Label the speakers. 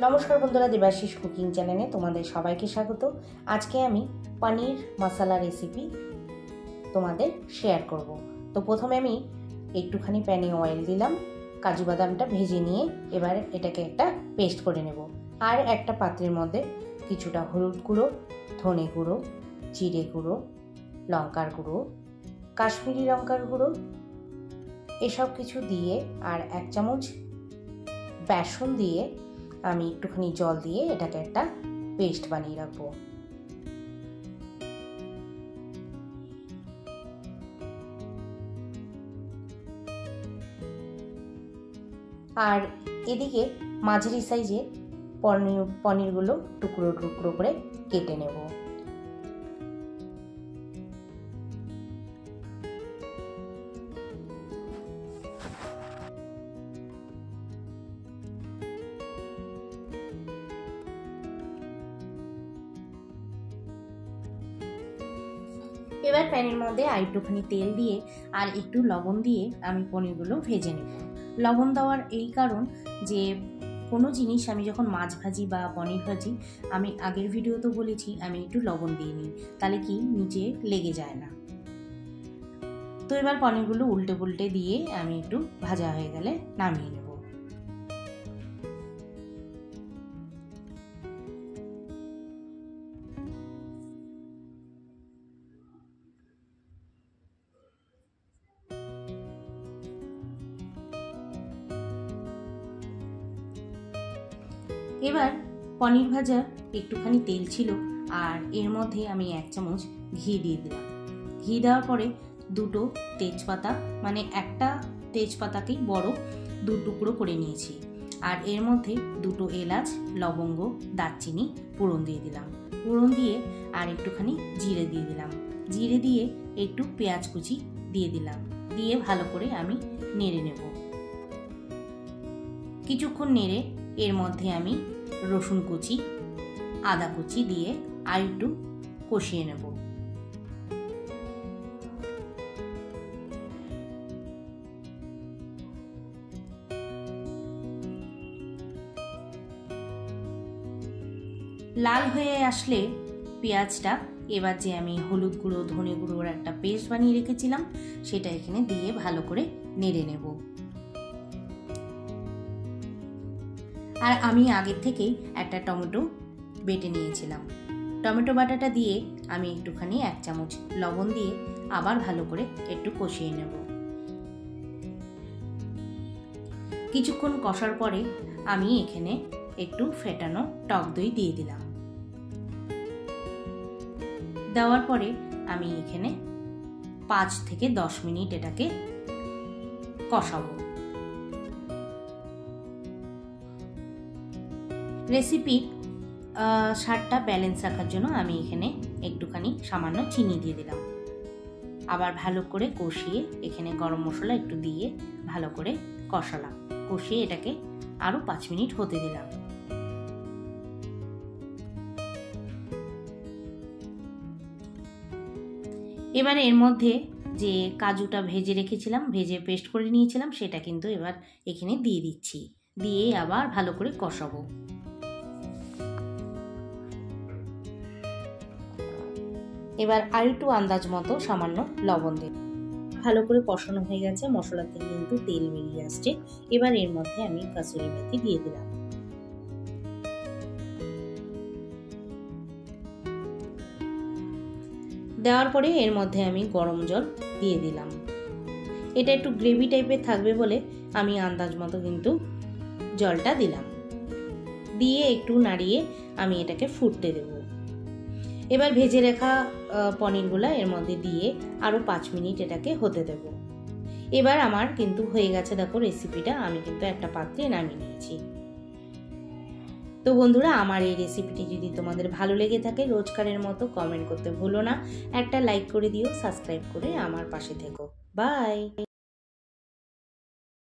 Speaker 1: नमस्कार बंधुरा देबाशिष कुकिंग चैनेले तुम्हादेर सबाइके स्वागत। आज के आमी पनीर मसाला रेसिपि तुम्हादेर शेयर करब। तो प्रथमे आमी एकटुखानी पैने अयेल दिलाम, काजू बादामटा भेजे निये एबार एटाके एकटा पेस्ट करे नेब। आर एकटा पात्रेर मध्य किछुटा हलुद गुड़ो, धने गुड़ो, जिरे गुड़ो, लंकार गुड़ो, काश्मीरी लंकार गुड़ो एसब किछु दिए आर एक चामच बेसन दिए आमी एकटुखानी जल दिए एटाके एकटा पेस्ट बानिये राखबो। आर एदिके माझारि साइजे पनिरगुलो टुकरो टुकरो करे केटे नेब। एबार पैनेर मध्य आरेकटुखानी तेल दिए और एकटू लवण दिए आमी पनिरगुलो भेजे नेब। लवण देওয়ার এই কারণ যে কোনো জিনিস আমি যখন মাছ ভাজি বা পনির ভাজি আমি আগের ভিডিওতে বলেছি আমি একটু লবণ দিয়ে নিই, তাহলে কি নিচে লেগে যায় না। তো এবার পনিরগুলো উল্টে পুল্টে দিয়ে আমি একটু ভাজা হয়ে গেলে নামিয়ে নেব। এবার পনির ভাজা একটুখানি তেল ছিল আর এর মধ্যে আমি এক চামচ ঘি দিয়ে দিলাম। ঘি দেওয়ার পরে দুটো তেজপাতা, মানে একটা তেজপাতাকেই বড় দু টুকরো করে নিয়েছি, আর এর মধ্যে দুটো এলাচ, লবঙ্গ, দারচিনি ফোড়ন দিয়ে দিলাম। ফোড়ন দিয়ে আর একটুখানি জিরে দিয়ে দিলাম। জিরে দিয়ে একটু পেঁয়াজ কুচি দিয়ে দিলাম, দিয়ে ভালো করে আমি নেড়ে নেব। কিছুক্ষণ নেড়ে এর মধ্যে আমি রসুন কুচি, আদা কুচি দিয়ে আর একটু কষিয়ে নেব। লাল হয়ে আসলে পেঁয়াজটা এবার যে আমি হলুদ গুঁড়ো, ধনে গুঁড়োর একটা পেস্ট বানিয়ে রেখেছিলাম সেটা এখানে দিয়ে ভালো করে নেড়ে নেব। আর আমি আগে থেকেই একটা টমেটো বেটে নিয়েছিলাম। টমেটো বাটাটা দিয়ে আমি একটুখানি এক চামচ লবণ দিয়ে আবার ভালো করে একটু কষিয়ে নেব। কিছুক্ষণ কষার পরে আমি এখানে একটু ফেটানো টক দই দিয়ে দিলাম। দেওয়ার পরে আমি এখানে 5 থেকে 10 মিনিট এটাকে কষাবো। রেসিপির স্বাদটা ব্যালেন্স রাখার জন্য আমি এখানে একটুখানি সামান্য চিনি দিয়ে দিলাম। আবার ভালো করে কষিয়ে এখানে গরম মশলা একটু দিয়ে ভালো করে কষালাম। কষিয়ে এটাকে আরো 5 মিনিট হতে দিলাম। এবার এর মধ্যে যে কাজুটা ভেজে রেখেছিলাম, ভেজে পেস্ট করে নিয়েছিলাম, সেটা কিন্তু এবার এখানে দিয়ে দিচ্ছি। দিয়ে আবার ভালো করে কষাবো। এবার আর একটু আন্দাজ মতো সামান্য লবণ দেব। ভালো করে কষানো হয়ে গেছে, মশলা থেকে কিন্তু তেল বেরিয়ে আসছে। এবার এর মধ্যে আমি কাসুরি মেথি দিয়ে দিলাম। দেওয়ার পরে এর মধ্যে আমি গরম জল দিয়ে দিলাম। এটা একটু গ্রেভি টাইপের থাকবে বলে আমি আন্দাজ মতো কিন্তু জলটা দিলাম। দিয়ে একটু নাড়িয়ে আমি এটাকে ফুটতে দেব। এবার ভেজে রাখা পনিরগুলো এর মধ্যে দিয়ে আরো 5 মিনিট এটাকে হতে দেব। এবার আমার কিন্তু হয়ে গেছে, দেখো রেসিপিটা আমি কিন্তু একটা পাত্রে নামিয়ে নিয়েছি। তো বন্ধুরা, আমার এই রেসিপিটি যদি তোমাদের ভালো লেগে থাকে রোজকারের মতো কমেন্ট করতে ভুলো না, একটা লাইক করে দিও, সাবস্ক্রাইব করে আমার পাশে থেকো। বাই।